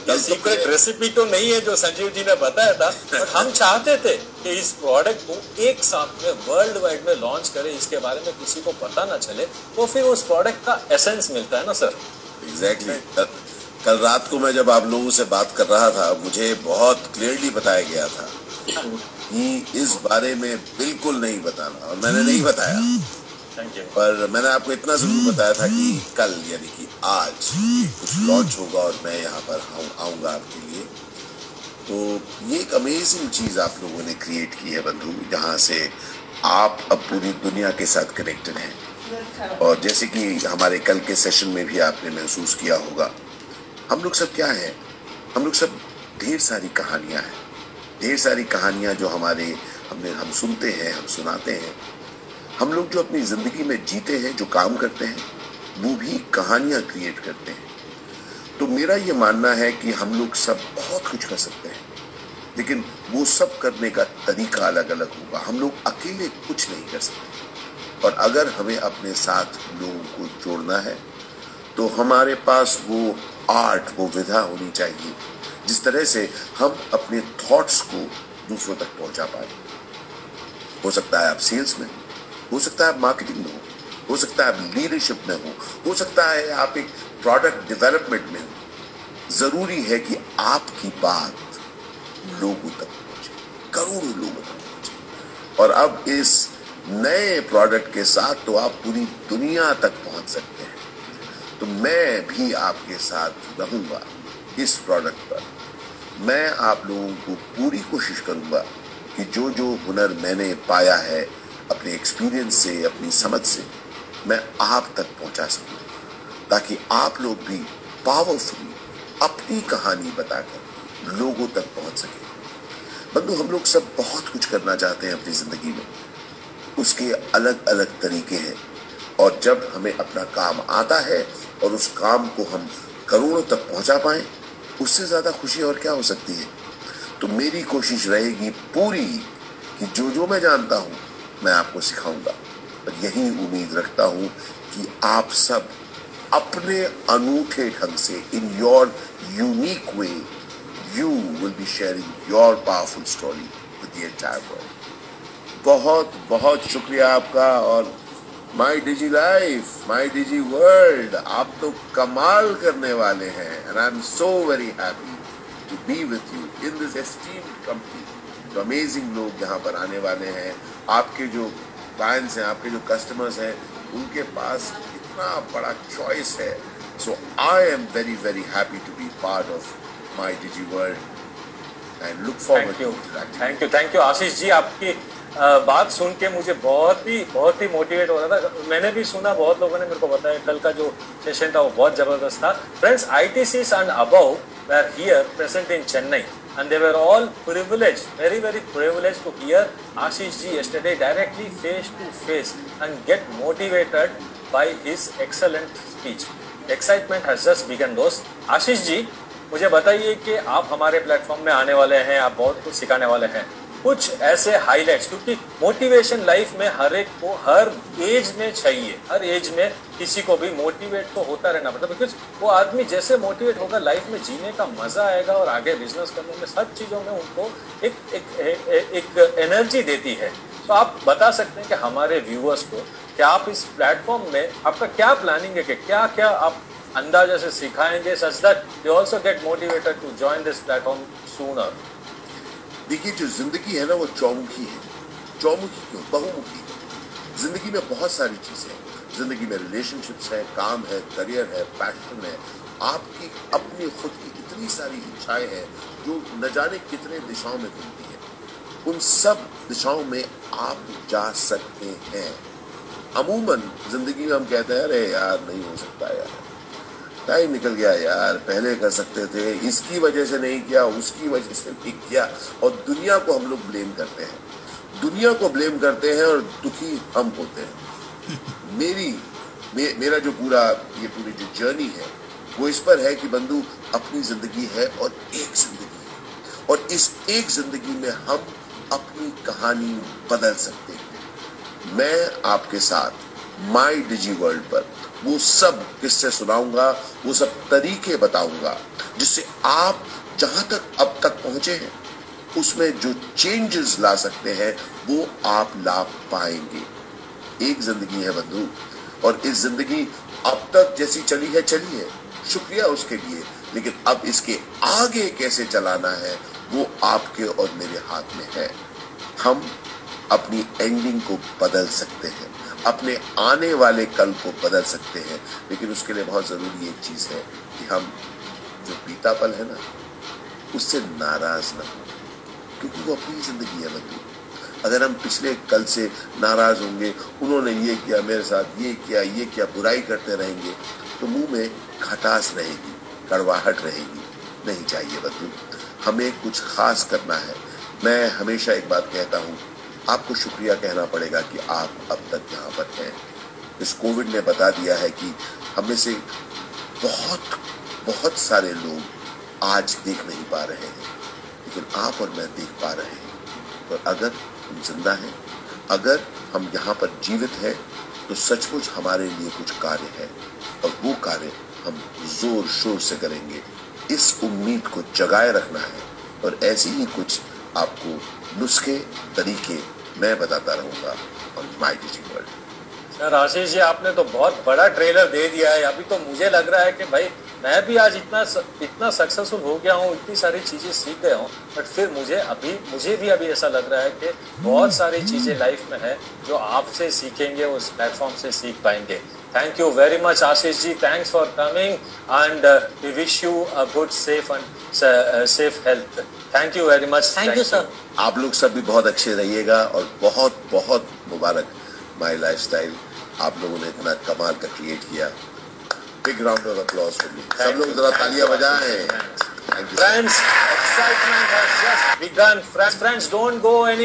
ये secret recipe तो नहीं है जो संजीव जी ने बताया था, बट हम चाहते थे कि इस प्रोडक्ट को एक साथ में वर्ल्ड वाइड में लॉन्च करें, इसके बारे में किसी को पता ना चले, तो फिर उस प्रोडक्ट का एसेंस मिलता है ना सर। एग्जैक्टली। कल रात को मैं जब आप लोगों से बात कर रहा था, मुझे बहुत क्लियरली बताया गया था कि इस बारे में बिल्कुल नहीं बताना, और मैंने नहीं बताया। पर मैंने आपको इतना जरूर बताया था कि कल यानी कि आज कुछ लॉन्च होगा और मैं यहाँ पर आऊँगा आपके लिए। तो ये एक अमेजिंग चीज़ आप लोगों ने क्रिएट की है बंधु, जहाँ से आप अब पूरी दुनिया के साथ कनेक्टेड हैं। और जैसे कि हमारे कल के सेशन में भी आपने महसूस किया होगा, हम लोग सब क्या हैं, हम लोग सब ढेर सारी कहानियाँ हैं, ढेर सारी कहानियाँ जो हम सुनते हैं, हम सुनाते हैं। हम लोग जो अपनी ज़िंदगी में जीते हैं, जो काम करते हैं, वो भी कहानियाँ क्रिएट करते हैं। तो मेरा ये मानना है कि हम लोग सब बहुत कुछ कर सकते हैं, लेकिन वो सब करने का तरीका अलग अलग होगा। हम लोग अकेले कुछ नहीं कर सकते, और अगर हमें अपने साथ लोगों को जोड़ना है तो हमारे पास वो आर्ट, वो विधा होनी चाहिए जिस तरह से हम अपने थॉट्स को दूसरों तक पहुंचा पाए। हो सकता है आप सेल्स में, हो सकता है आप मार्केटिंग में हो सकता है आप लीडरशिप में हो सकता है आप एक प्रोडक्ट डेवलपमेंट में हो। जरूरी है कि आपकी बात लोगों तक पहुंचे, करोड़ों लोगों तक पहुंचे। और अब इस नए प्रोडक्ट के साथ तो आप पूरी दुनिया तक पहुंच सकते हैं। तो मैं भी आपके साथ रहूंगा इस प्रोडक्ट पर। मैं आप लोगों को पूरी कोशिश करूंगा कि जो जो हुनर मैंने पाया है अपने एक्सपीरियंस से, अपनी समझ से, मैं आप तक पहुंचा सकूं, ताकि आप लोग भी पावरफुली अपनी कहानी बताकर लोगों तक पहुंच सके। बंधु, हम लोग सब बहुत कुछ करना चाहते हैं अपनी जिंदगी में, उसके अलग अलग तरीके हैं, और जब हमें अपना काम आता है और उस काम को हम करोड़ों तक पहुंचा पाएं, उससे ज्यादा खुशी और क्या हो सकती है। तो मेरी कोशिश रहेगी पूरी कि जो जो मैं जानता हूं मैं आपको सिखाऊंगा, और यही उम्मीद रखता हूं कि आप सब अपने अनूठे ढंग से, in your unique way, you will be sharing your powerful story with the entire world. बहुत बहुत शुक्रिया आपका। और माई डिजी लाइफ, माई डिजी वर्ल्ड, आप तो कमाल करने वाले हैं, and I am so very happy to be with you in this esteemed company. तो अमेजिंग लोग यहाँ पर आने वाले हैं। आपके जो क्लाइंट्स हैं, आपके जो कस्टमर्स हैं, उनके पास इतना बड़ा चॉइस है। So I am very very happy to be part of my digi world and look forward to that. Thank you Ashish ji. आपकी बात सुन के मुझे बहुत ही मोटिवेट हो रहा था। मैंने भी सुना, बहुत लोगों ने मेरे को बताया, कल का जो सेशन था वो बहुत जबरदस्त था। Friends, ITCs and above were here present in Chennai, and they were all privileged, very privileged to hear Ashish ji yesterday directly face to face and get motivated by his excellent speech. Excitement has just begun दोस्त। आशीष जी, मुझे बताइए कि आप हमारे platform में आने वाले हैं, आप बहुत कुछ सिखाने वाले हैं। कुछ ऐसे हाइलाइट्स, क्योंकि मोटिवेशन लाइफ में हर एक को हर एज में चाहिए, हर एज में किसी को भी मोटिवेट तो होता रहना पड़ता है, बिकॉज वो आदमी जैसे मोटिवेट होगा लाइफ में जीने का मजा आएगा, और आगे बिजनेस करने में सब चीज़ों में उनको एक एनर्जी देती है। तो आप बता सकते हैं कि हमारे व्यूअर्स को कि आप इस प्लेटफॉर्म में आपका क्या प्लानिंग है, कि क्या क्या आप अंदाजा से सिखाएंगे such that they also get motivated to join this platform sooner. देखिए, जो जिंदगी है ना वो चौमुखी है। चौमुखी क्यों? बहुमुखी है। जिंदगी में बहुत सारी चीजें हैं। जिंदगी में रिलेशनशिप्स है, काम है, करियर है, पैशन है, आपकी अपनी खुद की इतनी सारी इच्छाएं हैं जो न जाने कितने दिशाओं में घूमती है। उन सब दिशाओं में आप जा सकते हैं। अमूमन जिंदगी में हम कहते हैं अरे यार नहीं हो सकता, यार टाइम निकल गया, यार पहले कर सकते थे, इसकी वजह से नहीं किया, उसकी वजह से नहीं किया, और दुनिया को हम लोग ब्लेम करते हैं। दुनिया को ब्लेम करते हैं और दुखी हम होते हैं। मेरा जो ये पूरी जो जर्नी है वो इस पर है कि बंधु, अपनी जिंदगी है और एक जिंदगी है, और इस एक जिंदगी में हम अपनी कहानी बदल सकते हैं। मैं आपके साथ माई डिजी वर्ल्ड पर वो सब किस्से सुनाऊंगा, वो सब तरीके बताऊंगा जिससे आप जहां तक अब तक पहुंचे हैं उसमें जो चेंजेस ला सकते हैं वो आप ला पाएंगे। एक जिंदगी है बंधु, और इस जिंदगी अब तक जैसी चली है, शुक्रिया उसके लिए, लेकिन अब इसके आगे कैसे चलाना है वो आपके और मेरे हाथ में है। हम अपनी एंडिंग को बदल सकते हैं, अपने आने वाले कल को बदल सकते हैं, लेकिन उसके लिए बहुत जरूरी एक चीज है कि हम जो बीता पल है ना उससे नाराज ना हो, क्योंकि वो अपनी जिंदगी है बंधु। अगर हम पिछले कल से नाराज होंगे, उन्होंने ये किया मेरे साथ, ये किया, बुराई करते रहेंगे, तो मुंह में खटास रहेगी, कड़वाहट रहेगी। नहीं चाहिए बंधु, हमें कुछ खास करना है। मैं हमेशा एक बात कहता हूँ, आपको शुक्रिया कहना पड़ेगा कि आप अब तक यहाँ पर हैं। इस कोविड ने बता दिया है कि हमें से बहुत सारे लोग आज देख नहीं पा रहे हैं, लेकिन आप और मैं देख पा रहे हैं। और अगर हम जिंदा हैं, अगर हम यहाँ पर जीवित हैं, तो सचमुच हमारे लिए कुछ कार्य है, और वो कार्य हम जोर शोर से करेंगे। इस उम्मीद को जगाए रखना है, और ऐसे ही कुछ आपको नुस्खे, तरीके मैं बताता रहूंगा on my digi world. Sir Ashish ji, आपने तो बहुत बड़ा ट्रेलर दे दिया है। अभी तो मुझे लग रहा है कि भाई मैं भी आज इतना सक्सेसफुल हो गया हूँ, इतनी सारी चीजें सीख गया हूँ, बट फिर मुझे भी अभी ऐसा लग रहा है कि बहुत सारी चीजें लाइफ में है जो आपसे सीखेंगे, उस प्लेटफॉर्म से सीख पाएंगे। Thank you very much, Ashish ji. Thanks for coming, and we wish you a good, safe and safe health. Thank you very much. Thank you, sir. आप लोग सब भी बहुत अच्छे रहिएगा, और बहुत मुबारक माय लाइफस्टाइल। आप लोगों ने इतना कमाल का क्रिएट किया। Big round of applause for me. सब लोग जरा तालियां बजाएं। Friends, excitement has just begun. Friends, don't go any